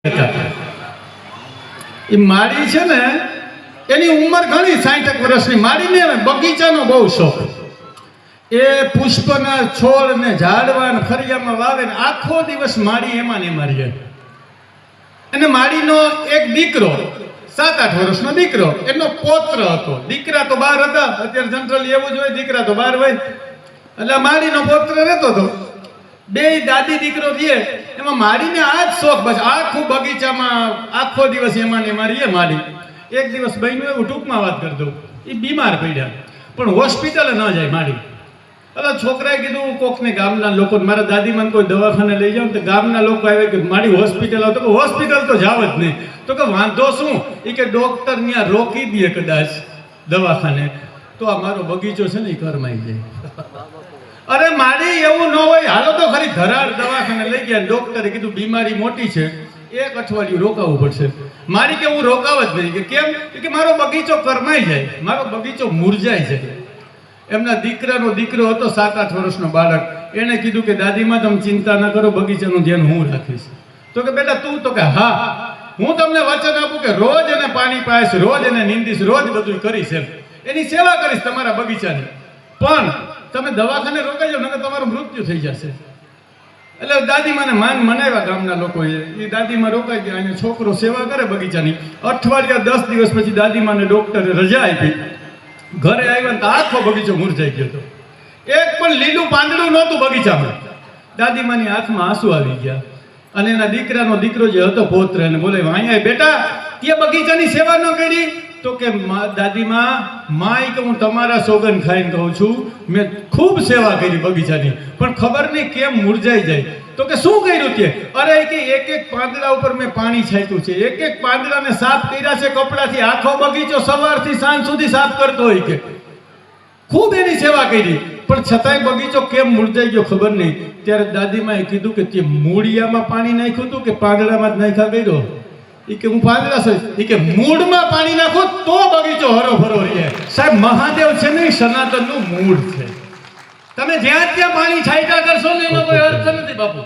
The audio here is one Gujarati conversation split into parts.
એ માળી છે ને એની ઉંમર ઘણી 60 વર્ષની માળીને બગીચાનો બહુ શોખ. એ પુષ્પના છોડ ને ઝાડવા ને ફરિયામાં વાવે ને આખો દિવસ માળી એમાં ને એમાં રહે. અને માળીનો એક દીકરો 7-8 વર્ષનો દીકરો, એનો પૌત્ર હતો. દીકરા તો 12 હતા, અત્યારે જનરલી એવું જ હોય, દીકરા તો 12 હોય. એટલે માળીનો પૌત્ર રહેતો હતો. બે દાદી દીકરો રહે. એમાં માળીને આ જ શોખ, બસ આખું બગીચામાં આખો દિવસ એમાં ને એમાં રહીએ માળી. એક દિવસ બહેનું એવું ટૂંકમાં વાત કરી દઉં, એ બીમાર પડ્યા પણ હોસ્પિટલે ન જાય માળી. એટલે છોકરાએ કીધું કોકને ગામના લોકો, મારા દાદીમાને કોઈ દવાખાને લઈ જાવ તો ગામના લોકો આવે કે મારી હોસ્પિટલ આવે, તો હોસ્પિટલ તો જાવ જ નહીં. તો કે વાંધો શું, એ કે ડોક્ટર ત્યાં રોકી દે કદાચ દવાખાને તો આ મારો બગીચો છે ને એ કરમાઈ જાય. અરે મારી એવું ન હોય, હાલો તો ખરી ધરાર દવાખાને લઈ ગયા. ડોક્ટરે કીધું બીમારી મોટી છે, 1 અઠવાડિયું રોકાવું પડશે. મારી કે હું રોકાવ જ નહીં. કે કેમ? કે મારો બગીચો કરમાઈ જાય, મારો બગીચો મુરઝાઈ જાય. એમના દીકરાનો દીકરો હતો 7-8 વર્ષનો બાળક. એને કીધું કે દાદીમાં તમે ચિંતા ન કરો, બગીચાનું ધ્યાન હું રાખીશ. તો કે બેટા તું? તો કે હા, હું તમને વચન આપું કે રોજ એને પાણી પાઈશ, રોજ એને નીંદીશ, રોજ બધું કરીશ, એની સેવા કરીશ તમારા બગીચાની. પણ તમે દવાખાને રોકાઈ જાવ નકર તમારું મૃત્યુ થઈ જશે. એટલે દાદીમાને મનાવ્યા ગામના લોકોએ. એ દાદીમાં રોકાઈ ગયા અને છોકરો સેવા કરે બગીચાની. અઠવાડિયા 10 દિવસ પછી દાદીમાને ડોક્ટરે રજા આપી. ઘરે આવ્યા તો આખો બગીચો મુરઝાઈ ગયો હતો. એક પણ લીલું પાંદડું નહોતું બગીચામાં. દાદીમાની આંખમાં આંસુ આવી ગયા. અને એના દીકરાનો દીકરો જે હતો પૌત્ર, એને બોલે અહીંયા બેટા તે બગીચાની સેવા ન કરી? તો કે દાદીમાં માય કે હું તમારા સોગન ખાઈને કહું છું, મેં ખૂબ સેવા કરી બગીચાની, પણ ખબર નહીં કેમ મુરઝાઈ જાય. તો કે શું કર્યું તે? અરે કે એક પાંદડા ઉપર મેં પાણી છાંટ્યું છે, એક પાંદડાને સાફ કર્યા છે કપડાથી. આખો બગીચો સવારથી સાંજ સુધી સાફ કરતો હોય કે ખૂબ એની સેવા કરી, પણ છતાંય બગીચો કેમ મુરઝાઈ ગયો ખબર નહીં. ત્યારે દાદીમાએ કીધું કે તે મૂળિયામાં પાણી નાખ્યું હતું કે પાંદડામાં જ નાખ્યા કર્યો? એ કે હું પાંદડા છે. એ કે મૂળમાં પાણી નાખો તો બગીચો હરોભરો રહે. સાહેબ મહાદેવ છે ને સનાતનનું મૂળ છે. તમે જ્યાં ત્યાં પાણી છાંટ્યા કરશો ને એનો કોઈ અર્થ નથી બાપુ.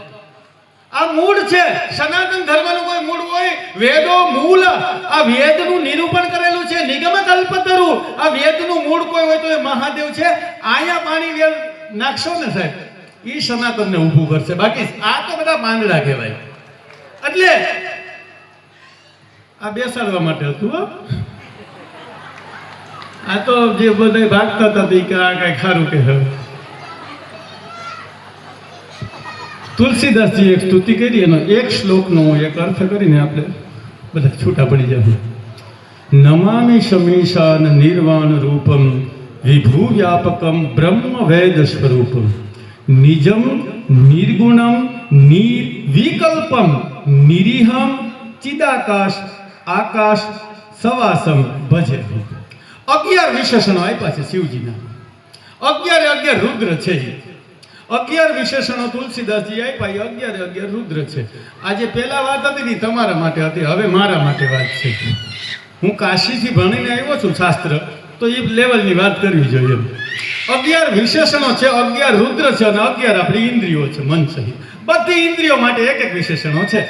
આ મૂળ છે. સનાતન ધર્મનું કોઈ મૂળ હોય, વેદો મૂળ, આ વેદનું નિરૂપણ કરેલું છે. નિગમ કલ્પતરુ, આ વેદનું મૂળ કોઈ હોય તો એ મહાદેવ છે. અહીંયા પાણી નાખશો ને સાહેબ, એ સનાતનને ઊભું કરશે. બાકી આ તો બધા પાંદડા કહેવાય. એટલે આ બેસાડવા માટે હતું. આ તો જે બધા ભાગતા હતા કે આ કઈ ખારું કે હવે. તુલસીદાસજી એક સ્તુતિ કરી, એનો એક શ્લોકનો એક અર્થ કરીને આપણે બધા છૂટા પડી જાય. નમામિ શમીશાન નિર્વાણ રૂપમ વિભુ વ્યાપકમ બ્રહ્મ વેદ સ્વરૂપમ નિજમ નિર્ગુણમ નિર્વિકલ્પમ નિરીહમ ચિદાકાશ આકાશ સવાસમ ભજે. 11 વિશેષણો આપ્યા છે શિવજીના. 11 રુદ્ર છે. 11 વિશેષણો તુલસીદાસજી આપ્યા, 11 રુદ્ર છે. આજે પહેલા વાત હતી ને તમારા માટે હતી, હવે મારા માટે વાત છે. હું કાશીથી ભણીને આવ્યો છું શાસ્ત્ર, તો એ લેવલની વાત કરવી જોઈએ. 11 વિશેષણો છે, 11 રુદ્ર છે અને 11 આપણી ઇન્દ્રિયો છે, મન સહિત. બધી ઇન્દ્રિયો માટે એક વિશેષણો છે.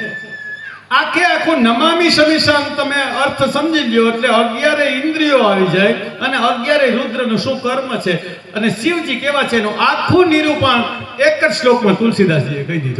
આખું નમામિ શમીશાન તમે અર્થ સમજી લ્યો એટલે 11 ઇન્દ્રિયો આવી જાય અને 11 રુદ્રનું શું કર્મ છે અને શિવજી કેવા છે એનું આખું નિરૂપણ એક જ શ્લોકમાં તુલસીદાસજીએ કહી દીધું.